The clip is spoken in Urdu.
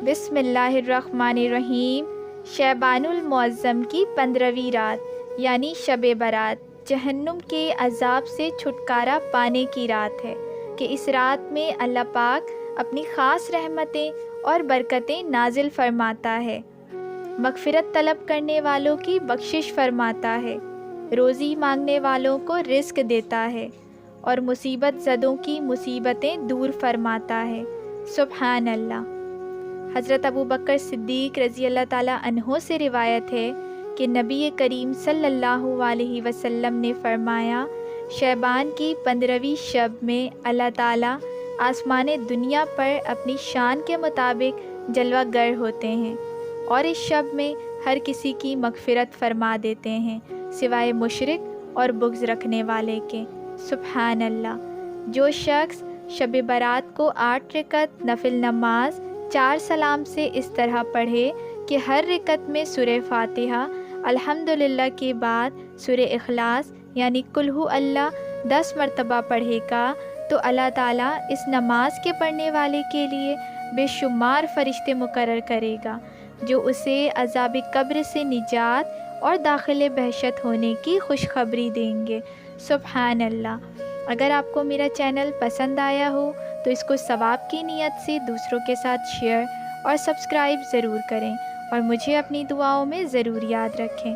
بسم اللہ الرحمن الرحیم۔ شعبان المعظم کی 15ویں رات یعنی شب برات جہنم کے عذاب سے چھٹکارا پانے کی رات ہے کہ اس رات میں اللہ پاک اپنی خاص رحمتیں اور برکتیں نازل فرماتا ہے، مغفرت طلب کرنے والوں کی بخشش فرماتا ہے، روزی مانگنے والوں کو رزق دیتا ہے اور مصیبت زدوں کی مصیبتیں دور فرماتا ہے۔ سبحان اللہ۔ حضرت ابو بکر صدیق رضی اللہ تعالیٰ عنہ سے روایت ہے کہ نبی کریم صلی اللہ علیہ وسلم نے فرمایا، شعبان کی 15ویں شب میں اللہ تعالیٰ آسمان دنیا پر اپنی شان کے مطابق جلوہ گر ہوتے ہیں اور اس شب میں ہر کسی کی مغفرت فرما دیتے ہیں سوائے مشرک اور بغض رکھنے والے کے۔ سبحان اللہ۔ جو شخص شب برات کو 8 رکعت نفل نماز 4 سلام سے اس طرح پڑھے کہ ہر رکعت میں سورہ فاتحہ الحمدللہ کے بعد سورہ اخلاص یعنی قل ہو اللہ 10 مرتبہ پڑھے گا تو اللہ تعالیٰ اس نماز کے پڑھنے والے کے لیے بے شمار فرشتے مقرر کرے گا جو اسے عذاب قبر سے نجات اور داخل بہشت ہونے کی خوشخبری دیں گے۔ سبحان اللہ۔ اگر آپ کو میرا چینل پسند آیا ہو تو اس کو ثواب کی نیت سے دوسروں کے ساتھ شیئر اور سبسکرائب ضرور کریں اور مجھے اپنی دعاؤں میں ضرور یاد رکھیں۔